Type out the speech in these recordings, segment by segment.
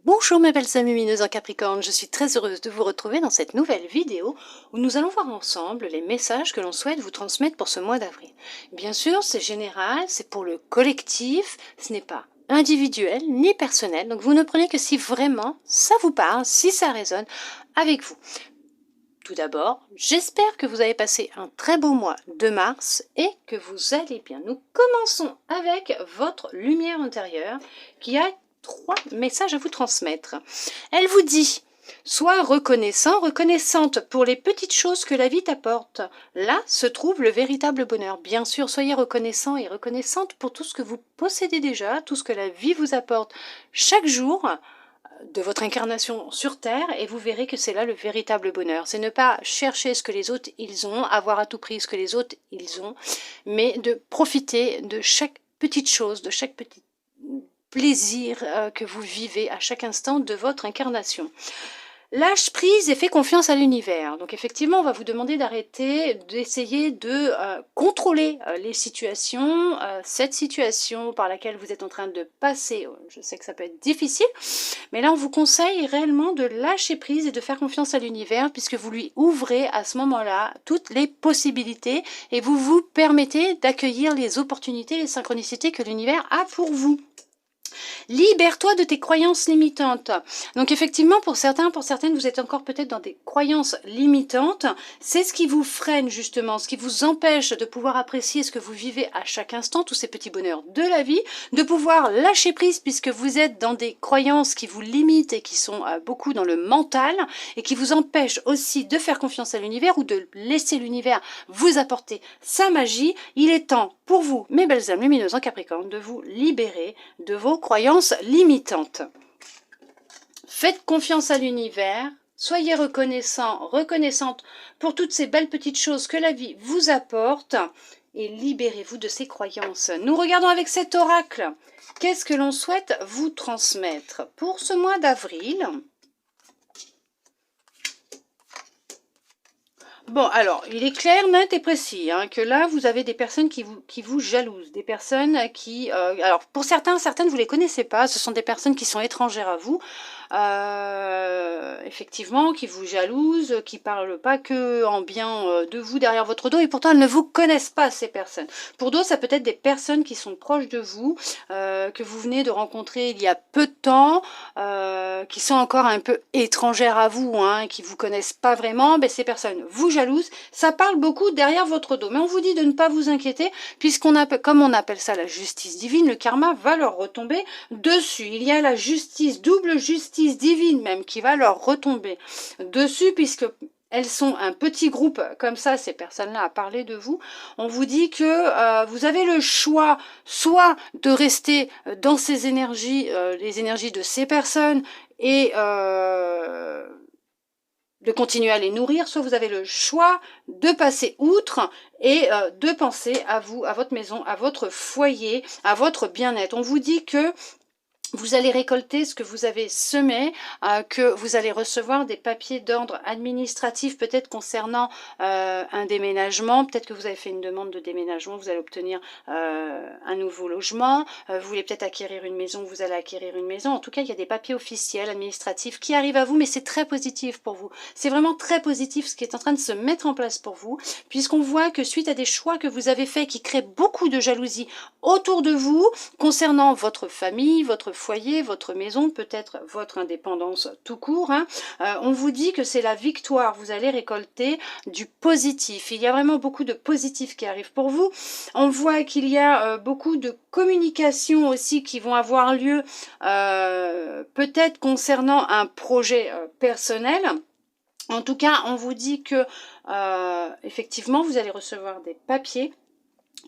Bonjour mes belles âmes lumineuses en Capricorne, je suis très heureuse de vous retrouver dans cette nouvelle vidéo où nous allons voir ensemble les messages que l'on souhaite vous transmettre pour ce mois d'avril. Bien sûr, c'est général, c'est pour le collectif, ce n'est pas individuel ni personnel, donc vous ne prenez que si vraiment ça vous parle, si ça résonne avec vous. Tout d'abord, j'espère que vous avez passé un très beau mois de mars et que vous allez bien. Nous commençons avec votre lumière intérieure qui a 3 messages à vous transmettre. Elle vous dit: sois reconnaissant, reconnaissante pour les petites choses que la vie t'apporte. Là se trouve le véritable bonheur. Bien sûr, soyez reconnaissant et reconnaissante pour tout ce que vous possédez déjà, tout ce que la vie vous apporte chaque jour de votre incarnation sur Terre, et vous verrez que c'est là le véritable bonheur. C'est ne pas chercher ce que les autres ils ont, avoir à tout prix ce que les autres ils ont, mais de profiter de chaque petite chose, de chaque petit plaisir que vous vivez à chaque instant de votre incarnation. Lâche prise et fais confiance à l'univers. Donc effectivement, on va vous demander d'arrêter, d'essayer de contrôler les situations, cette situation par laquelle vous êtes en train de passer. Je sais que ça peut être difficile, mais là on vous conseille réellement de lâcher prise et de faire confiance à l'univers, puisque vous lui ouvrez à ce moment-là toutes les possibilités et vous vous permettez d'accueillir les opportunités, les synchronicités que l'univers a pour vous. Libère-toi de tes croyances limitantes. Donc effectivement, pour certains, pour certaines, vous êtes encore peut-être dans des croyances limitantes. C'est ce qui vous freine justement, ce qui vous empêche de pouvoir apprécier ce que vous vivez à chaque instant, tous ces petits bonheurs de la vie, de pouvoir lâcher prise puisque vous êtes dans des croyances qui vous limitent et qui sont beaucoup dans le mental et qui vous empêchent aussi de faire confiance à l'univers ou de laisser l'univers vous apporter sa magie. Il est temps pour vous, mes belles âmes lumineuses en Capricorne, de vous libérer de vos croyances limitantes. Faites confiance à l'univers, soyez reconnaissants, reconnaissantes pour toutes ces belles petites choses que la vie vous apporte et libérez-vous de ces croyances. Nous regardons avec cet oracle. Qu'est-ce que l'on souhaite vous transmettre pour ce mois d'avril ? Bon, alors, il est clair, net et précis, hein, que là, vous avez des personnes qui vous jalousent, des personnes qui... alors, pour certaines, vous les connaissez pas, ce sont des personnes qui sont étrangères à vous, effectivement, qui vous jalousent, qui parlent pas que en bien de vous derrière votre dos, et pourtant, elles ne vous connaissent pas, ces personnes. Pour d'autres, ça peut être des personnes qui sont proches de vous, que vous venez de rencontrer il y a peu de temps, qui sont encore un peu étrangères à vous, hein, qui vous connaissent pas vraiment, mais ces personnes vous jalouse, ça parle beaucoup derrière votre dos. Mais on vous dit de ne pas vous inquiéter, puisqu'on appelle, comme on appelle ça la justice divine, le karma va leur retomber dessus. Il y a la justice, double justice divine même, qui va leur retomber dessus, puisque elles sont un petit groupe comme ça, ces personnes-là, à parler de vous. On vous dit que vous avez le choix, soit de rester dans ces énergies, les énergies de ces personnes, et de continuer à les nourrir, soit vous avez le choix de passer outre et de penser à vous, à votre maison, à votre foyer, à votre bien-être. On vous dit que vous allez récolter ce que vous avez semé, que vous allez recevoir des papiers d'ordre administratif, peut-être concernant un déménagement, peut-être que vous avez fait une demande de déménagement, vous allez obtenir un nouveau logement, vous voulez peut-être acquérir une maison, vous allez acquérir une maison. En tout cas, il y a des papiers officiels, administratifs qui arrivent à vous, mais c'est très positif pour vous. C'est vraiment très positif ce qui est en train de se mettre en place pour vous, puisqu'on voit que suite à des choix que vous avez faits qui créent beaucoup de jalousie autour de vous, concernant votre famille, votre foyer, votre maison, peut-être votre indépendance tout court, hein. On vous dit que c'est la victoire, vous allez récolter du positif. Il y a vraiment beaucoup de positifs qui arrivent pour vous. On voit qu'il y a beaucoup de communications aussi qui vont avoir lieu, peut-être concernant un projet personnel. En tout cas, on vous dit que effectivement, vous allez recevoir des papiers,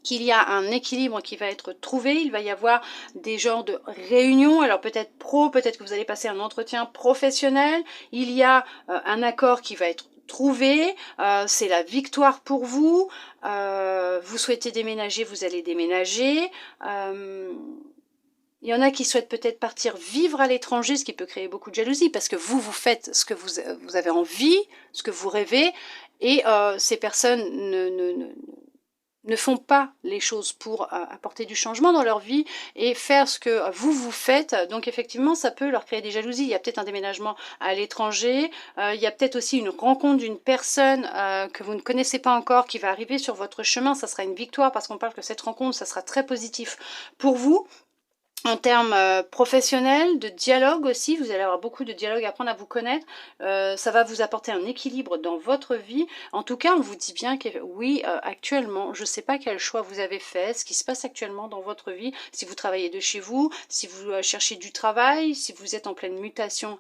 qu'il y a un équilibre qui va être trouvé, il va y avoir des genres de réunions, alors peut-être pro, peut-être que vous allez passer un entretien professionnel, il y a un accord qui va être trouvé, c'est la victoire pour vous, vous souhaitez déménager, vous allez déménager, il y en a qui souhaitent peut-être partir vivre à l'étranger, ce qui peut créer beaucoup de jalousie, parce que vous faites ce que vous avez envie, ce que vous rêvez, et ces personnes ne font pas les choses pour apporter du changement dans leur vie et faire ce que vous faites. Donc effectivement, ça peut leur créer des jalousies. Il y a peut-être un déménagement à l'étranger, il y a peut-être aussi une rencontre d'une personne que vous ne connaissez pas encore qui va arriver sur votre chemin. Ça sera une victoire parce qu'on parle que cette rencontre, ça sera très positif pour vous. En termes professionnels, de dialogue aussi, vous allez avoir beaucoup de dialogue, apprendre à vous connaître, ça va vous apporter un équilibre dans votre vie. En tout cas, on vous dit bien que oui, actuellement, je ne sais pas quel choix vous avez fait, ce qui se passe actuellement dans votre vie, si vous travaillez de chez vous, si vous cherchez du travail, si vous êtes en pleine mutation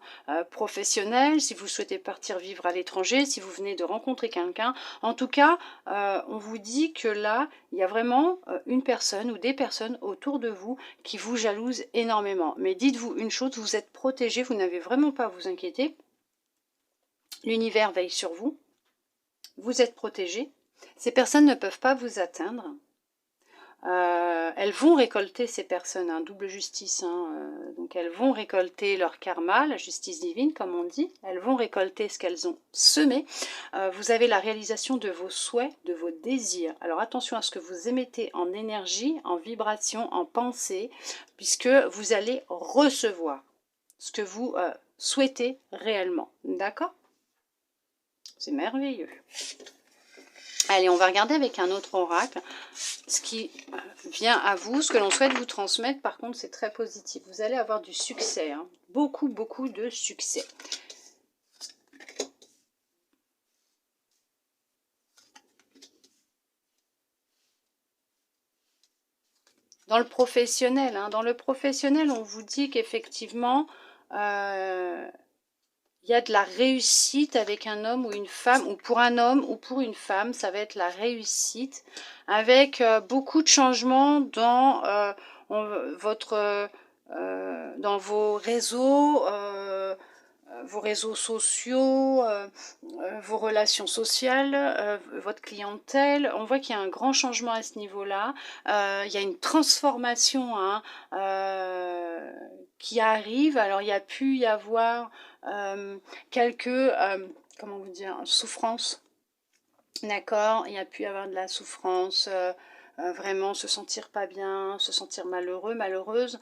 professionnelle, si vous souhaitez partir vivre à l'étranger, si vous venez de rencontrer quelqu'un. En tout cas, on vous dit que là, il y a vraiment une personne ou des personnes autour de vous qui vous jalousent énormément. Mais dites-vous une chose, vous êtes protégé, vous n'avez vraiment pas à vous inquiéter. L'univers veille sur vous. Vous êtes protégé. Ces personnes ne peuvent pas vous atteindre. Elles vont récolter, ces personnes, double justice, donc elles vont récolter leur karma, la justice divine comme on dit, elles vont récolter ce qu'elles ont semé. Vous avez la réalisation de vos souhaits, de vos désirs. Alors attention à ce que vous émettez en énergie, en vibration, en pensée, puisque vous allez recevoir ce que vous souhaitez réellement, d'accord? C'est merveilleux. Allez, on va regarder avec un autre oracle ce qui vient à vous, ce que l'on souhaite vous transmettre. Par contre, c'est très positif. Vous allez avoir du succès, beaucoup, beaucoup de succès. Dans le professionnel, on vous dit qu'effectivement, il y a de la réussite avec un homme ou une femme, ou pour un homme ou pour une femme, ça va être la réussite, avec beaucoup de changements dans dans vos réseaux sociaux, vos relations sociales, votre clientèle. On voit qu'il y a un grand changement à ce niveau-là. Il y a une transformation qui arrive. Alors il y a pu y avoir quelques, comment vous dire, souffrances. D'accord, il y a pu y avoir de la souffrance, vraiment se sentir pas bien, se sentir malheureux, malheureuse.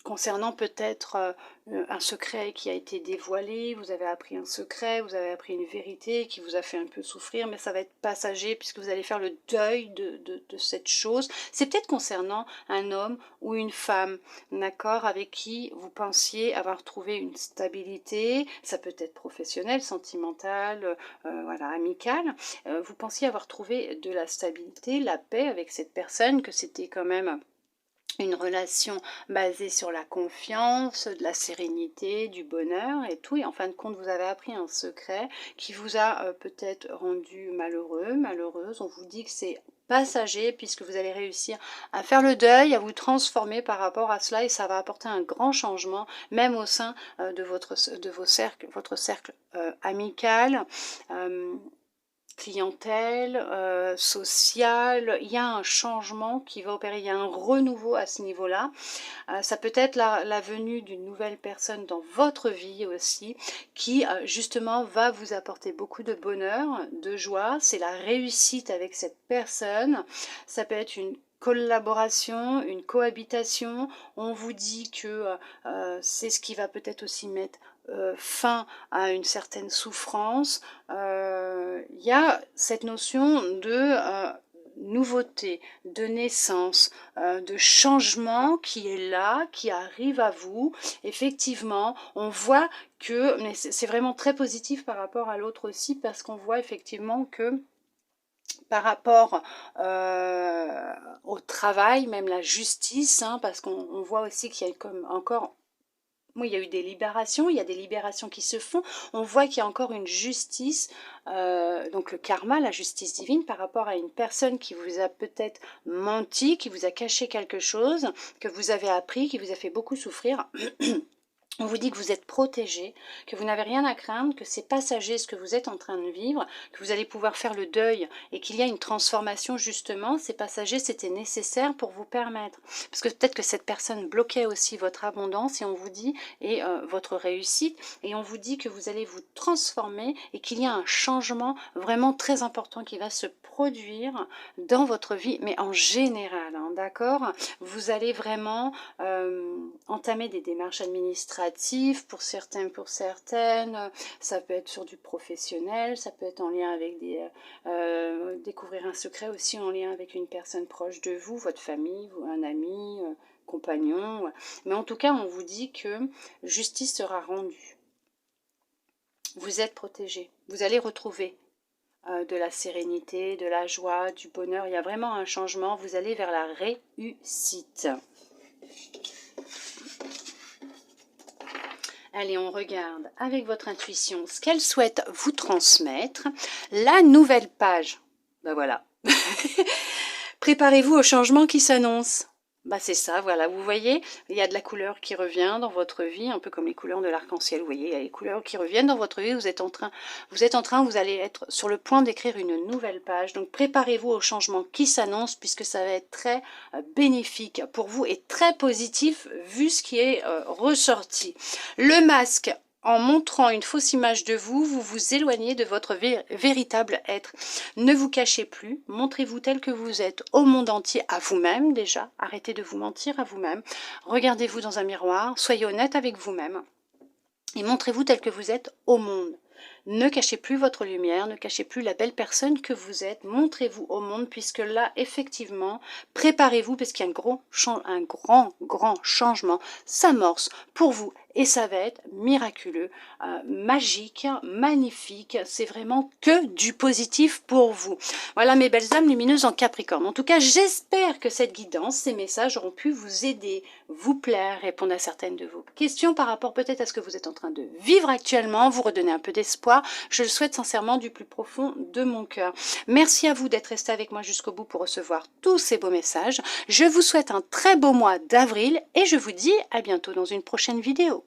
Concernant peut-être un secret qui a été dévoilé, vous avez appris un secret, vous avez appris une vérité qui vous a fait un peu souffrir, mais ça va être passager puisque vous allez faire le deuil de cette chose. C'est peut-être concernant un homme ou une femme, d'accord, avec qui vous pensiez avoir trouvé une stabilité, ça peut être professionnel, sentimental, voilà, amical. Vous pensiez avoir trouvé de la stabilité, la paix avec cette personne, que c'était quand même une relation basée sur la confiance, de la sérénité, du bonheur et tout. Et en fin de compte, vous avez appris un secret qui vous a peut-être rendu malheureux, malheureuse. On vous dit que c'est passager puisque vous allez réussir à faire le deuil, à vous transformer par rapport à cela et ça va apporter un grand changement même au sein de votre cercle amical. Clientèle, sociale, il y a un changement qui va opérer, il y a un renouveau à ce niveau-là. Ça peut être la venue d'une nouvelle personne dans votre vie aussi, qui justement va vous apporter beaucoup de bonheur, de joie. C'est la réussite avec cette personne. Ça peut être une collaboration, une cohabitation. On vous dit que c'est ce qui va peut-être aussi mettre fin à une certaine souffrance. Il y a cette notion de nouveauté, de naissance, de changement qui est là, qui arrive à vous. Effectivement, on voit que, mais c'est vraiment très positif par rapport à l'autre aussi, parce qu'on voit effectivement que par rapport au travail, même la justice, parce qu'on voit aussi qu'il y a comme encore... Oui, il y a eu des libérations, il y a des libérations qui se font. On voit qu'il y a encore une justice, donc le karma, la justice divine, par rapport à une personne qui vous a peut-être menti, qui vous a caché quelque chose, que vous avez appris, qui vous a fait beaucoup souffrir. On vous dit que vous êtes protégé, que vous n'avez rien à craindre, que c'est passager ce que vous êtes en train de vivre, que vous allez pouvoir faire le deuil et qu'il y a une transformation justement. C'est passager, c'était nécessaire pour vous permettre. Parce que peut-être que cette personne bloquait aussi votre abondance et on vous dit, et votre réussite, et on vous dit que vous allez vous transformer et qu'il y a un changement vraiment très important qui va se produire dans votre vie, mais en général, hein, d'accord? Vous allez vraiment entamer des démarches administratives pour certains, pour certaines, ça peut être sur du professionnel, ça peut être en lien avec des découvrir un secret aussi en lien avec une personne proche de vous, votre famille, un ami, compagnon, mais en tout cas on vous dit que justice sera rendue. Vous êtes protégé, vous allez retrouver de la sérénité, de la joie, du bonheur, il y a vraiment un changement, vous allez vers la réussite. Allez, on regarde avec votre intuition ce qu'elle souhaite vous transmettre. La nouvelle page. Ben voilà. Préparez-vous au changement qui s'annonce. Bah c'est ça, voilà, vous voyez, il y a de la couleur qui revient dans votre vie, un peu comme les couleurs de l'arc-en-ciel, vous voyez, il y a les couleurs qui reviennent dans votre vie, vous vous allez être sur le point d'écrire une nouvelle page, donc préparez-vous au changement qui s'annonce, puisque ça va être très bénéfique pour vous et très positif, vu ce qui est ressorti. Le masque, en montrant une fausse image de vous, vous vous éloignez de votre véritable être. Ne vous cachez plus, montrez-vous tel que vous êtes au monde entier, à vous-même déjà. Arrêtez de vous mentir à vous-même. Regardez-vous dans un miroir, soyez honnête avec vous-même. Et montrez-vous tel que vous êtes au monde. Ne cachez plus votre lumière, ne cachez plus la belle personne que vous êtes. Montrez-vous au monde, puisque là, effectivement, préparez-vous, parce qu'il y a un grand changement s'amorce pour vous. Et ça va être miraculeux, magique, magnifique. C'est vraiment que du positif pour vous. Voilà mes belles âmes lumineuses en Capricorne. En tout cas, j'espère que cette guidance, ces messages auront pu vous aider, vous plaire, répondre à certaines de vos questions par rapport peut-être à ce que vous êtes en train de vivre actuellement, vous redonner un peu d'espoir. Je le souhaite sincèrement du plus profond de mon cœur. Merci à vous d'être resté avec moi jusqu'au bout pour recevoir tous ces beaux messages. Je vous souhaite un très beau mois d'avril et je vous dis à bientôt dans une prochaine vidéo.